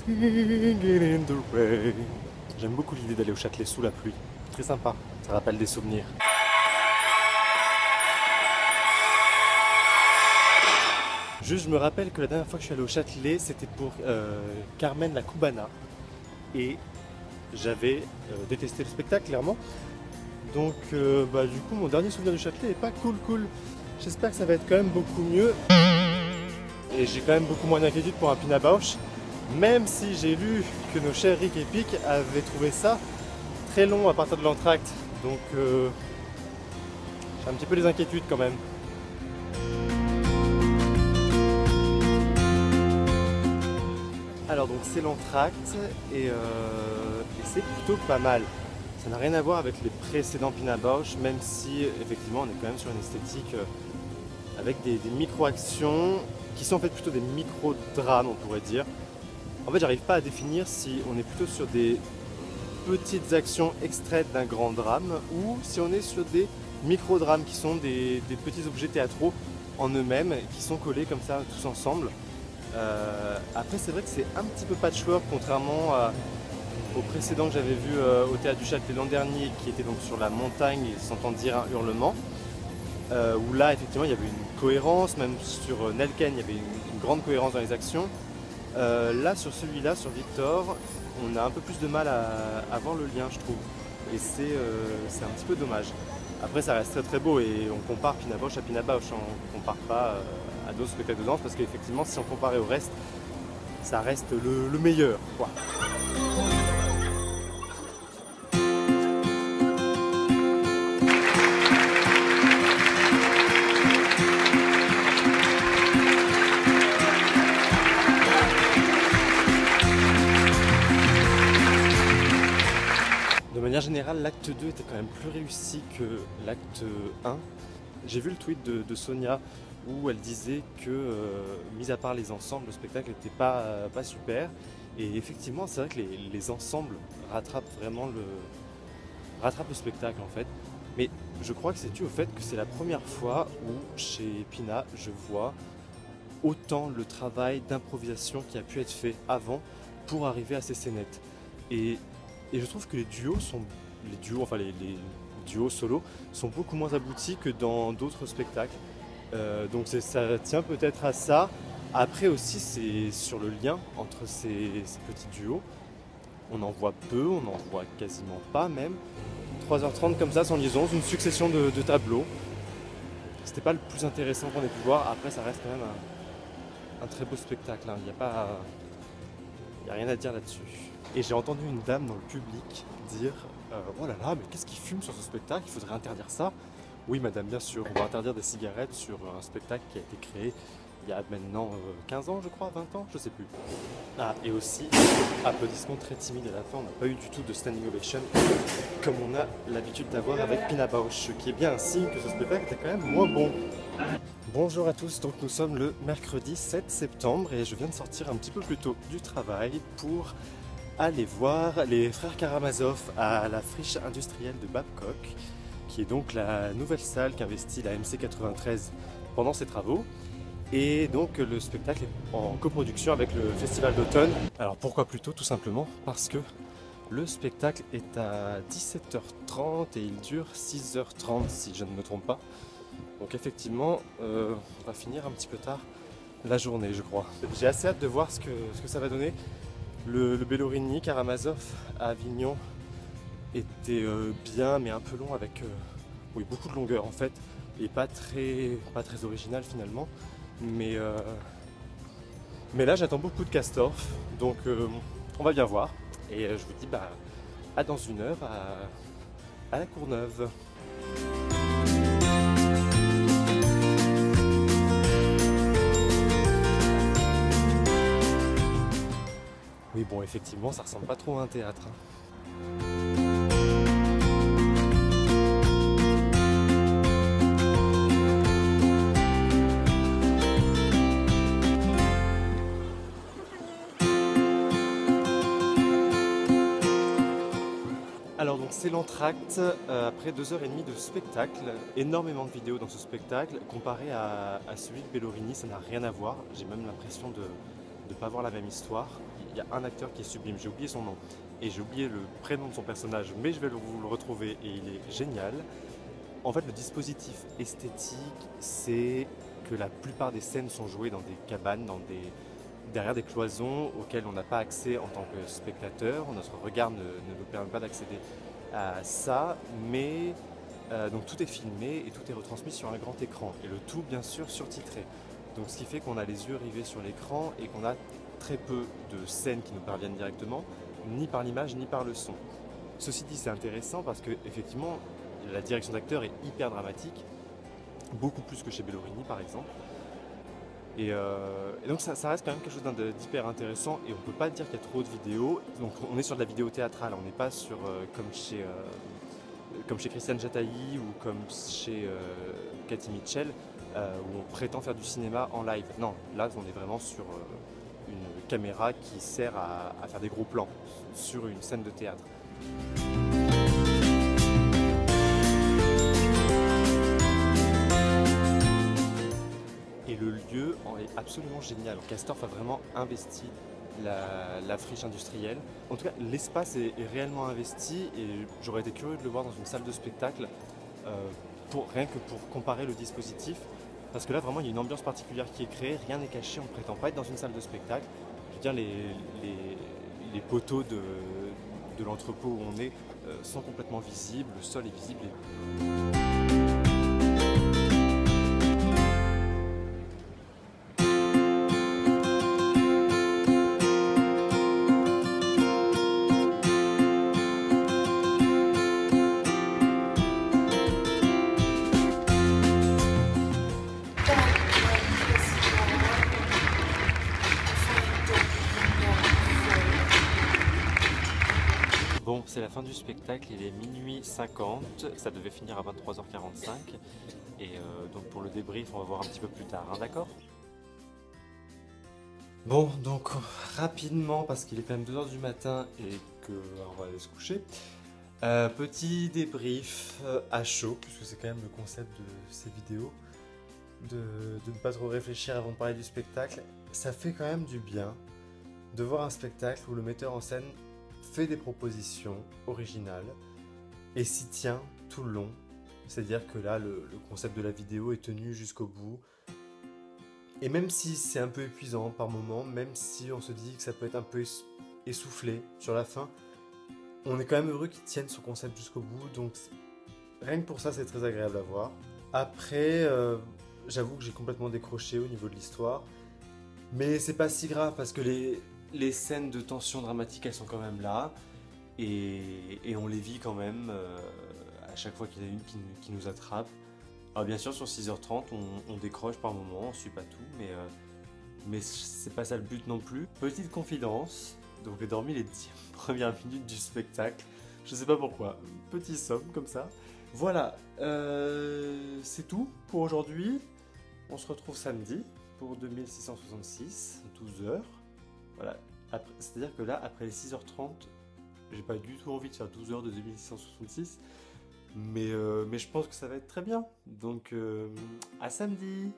Singing in the rain. J'aime beaucoup l'idée d'aller au Châtelet sous la pluie. Très sympa, ça rappelle des souvenirs. Juste, je me rappelle que la dernière fois que je suis allé au Châtelet, c'était pour Carmen la Cubana. Et j'avais détesté le spectacle, clairement. Donc, du coup, mon dernier souvenir du Châtelet est pas cool. J'espère que ça va être quand même beaucoup mieux. Et j'ai quand même beaucoup moins d'inquiétude pour un Pina Bausch. Même si j'ai lu que nos chers Rick et Pic avaient trouvé ça très long à partir de l'entracte. Donc, j'ai un petit peu des inquiétudes quand même. Alors donc c'est l'entracte et c'est plutôt pas mal. Ça n'a rien à voir avec les précédents Pina Bausch, même si effectivement on est quand même sur une esthétique avec des micro-actions qui sont en fait plutôt des micro-drames, on pourrait dire. En fait j'arrive pas à définir si on est plutôt sur des petites actions extraites d'un grand drame ou si on est sur des micro-drames qui sont des petits objets théâtraux en eux-mêmes qui sont collés comme ça tous ensemble. Après c'est vrai que c'est un petit peu patchwork contrairement au précédent que j'avais vu au Théâtre du Châtelet l'an dernier qui était donc sur la montagne et s'entend dire un hurlement où là effectivement il y avait une cohérence, même sur Nelken il y avait une grande cohérence dans les actions. Là sur celui-là, sur Victor, on a un peu plus de mal à voir le lien je trouve et c'est un petit peu dommage. Après ça reste très beau et on compare Pina Bausch à Pina Bausch, hein. On compare pas à d'autres spectacles de danse parce qu'effectivement si on comparait au reste, ça reste le meilleur quoi. De manière générale, l'acte 2 était quand même plus réussi que l'acte 1. J'ai vu le tweet de Sonia où elle disait que, mis à part les ensembles, le spectacle n'était pas super. Et effectivement, c'est vrai que les ensembles rattrapent vraiment rattrapent le spectacle en fait. Mais je crois que c'est dû au fait que c'est la première fois où chez Pina, je vois autant le travail d'improvisation qui a pu être fait avant pour arriver à ces scénettes. Et je trouve que les duos les duos solos sont beaucoup moins aboutis que dans d'autres spectacles. Donc ça tient peut-être à ça. Après aussi c'est sur le lien entre ces petits duos. On en voit peu, on en voit quasiment pas même. 3h30 comme ça sans liaison, une succession de tableaux. C'était pas le plus intéressant qu'on ait pu voir. Après ça reste quand même un très beau spectacle, hein. Il n'y a rien à dire là-dessus. Et j'ai entendu une dame dans le public dire oh là là, mais qu'est-ce qui fume sur ce spectacle? Il faudrait interdire ça. Oui madame, bien sûr, on va interdire des cigarettes sur un spectacle qui a été créé il y a maintenant 15 ans je crois, 20 ans, je sais plus. Ah, et aussi, applaudissements très timides à la fin, on n'a pas eu du tout de standing ovation comme on a l'habitude d'avoir avec Pina Bausch, ce qui est bien un signe que ce spectacle était quand même moins bon. Bonjour à tous, donc nous sommes le mercredi 7 septembre et je viens de sortir un petit peu plus tôt du travail pour aller voir les frères Karamazov à la friche industrielle de Babcock, qui est donc la nouvelle salle qu'investit la MC93 pendant ses travaux. Et donc le spectacle est en coproduction avec le Festival d'automne. Alors pourquoi plus tôt? Tout simplement parce que le spectacle est à 17h30 et il dure 6h30 si je ne me trompe pas. Donc effectivement, on va finir un petit peu tard la journée je crois. J'ai assez hâte de voir ce que ça va donner. Le Bellorini Karamazov à Avignon était bien mais un peu long avec oui, beaucoup de longueur en fait et pas très original finalement. Mais là j'attends beaucoup de Castorf, donc on va bien voir. Et je vous dis à dans une heure à la Courneuve. Oui bon effectivement ça ressemble pas trop à un théâtre, hein. Alors donc c'est l'entracte, après 2h30 de spectacle, énormément de vidéos dans ce spectacle, comparé à celui de Bellorini, ça n'a rien à voir, j'ai même l'impression de ne pas voir la même histoire. il y a un acteur qui est sublime, j'ai oublié son nom, et j'ai oublié le prénom de son personnage, mais je vais vous le retrouver, et il est génial. En fait, le dispositif esthétique, c'est que la plupart des scènes sont jouées dans des cabanes, derrière des cloisons auxquelles on n'a pas accès en tant que spectateur. Notre regard ne nous permet pas d'accéder à ça, mais donc tout est filmé et tout est retransmis sur un grand écran, et le tout bien sûr surtitré. Donc ce qui fait qu'on a les yeux rivés sur l'écran et qu'on a très peu de scènes qui nous parviennent directement, ni par l'image ni par le son. Ceci dit, c'est intéressant parce que effectivement, la direction d'acteur est hyper dramatique, beaucoup plus que chez Bellorini par exemple. Et donc ça reste quand même quelque chose d'hyper intéressant, et on ne peut pas dire qu'il y a trop de vidéos. Donc on est sur de la vidéo théâtrale, on n'est pas sur comme chez Christiane Jataï ou comme chez Cathy Mitchell, où on prétend faire du cinéma en live. Non, là on est vraiment sur une caméra qui sert à faire des gros plans sur une scène de théâtre. Et le lieu est absolument génial. Castorf a vraiment investi la friche industrielle. En tout cas, l'espace est réellement investi, et j'aurais été curieux de le voir dans une salle de spectacle, rien que pour comparer le dispositif. Parce que là, vraiment, il y a une ambiance particulière qui est créée, rien n'est caché, on ne prétend pas être dans une salle de spectacle. Je veux dire, les poteaux de l'entrepôt où on est sont complètement visibles, le sol est visible. Bon, c'est la fin du spectacle, il est minuit 50, ça devait finir à 23h45, et donc pour le débrief, on va voir un petit peu plus tard, hein, d'accord? Bon, donc rapidement, parce qu'il est quand même 2h du matin et qu'on va aller se coucher, petit débrief à chaud, puisque c'est quand même le concept de ces vidéos, de ne pas trop réfléchir avant de parler du spectacle. Ça fait quand même du bien de voir un spectacle où le metteur en scène fait des propositions originales et s'y tient tout le long. C'est-à-dire que là, le concept de la vidéo est tenu jusqu'au bout. Et même si c'est un peu épuisant par moment, même si on se dit que ça peut être un peu essoufflé sur la fin, on est quand même heureux qu'il tienne son concept jusqu'au bout. Donc rien que pour ça, c'est très agréable à voir. Après, j'avoue que j'ai complètement décroché au niveau de l'histoire. Mais c'est pas si grave parce que les scènes de tension dramatique, elles sont quand même là, et on les vit quand même à chaque fois qu'il y en a une qui nous attrape. Alors bien sûr, sur 6h30, on décroche par moment, on suit pas tout, mais c'est pas ça le but non plus. Petite confidence, donc j'ai dormi les 10 premières minutes du spectacle, je sais pas pourquoi, petit somme comme ça. Voilà, c'est tout pour aujourd'hui. On se retrouve samedi pour 2666, 12h. Voilà, c'est-à-dire que là, après les 6h30, j'ai pas du tout envie de faire 12 heures de 2666, mais je pense que ça va être très bien. Donc, à samedi!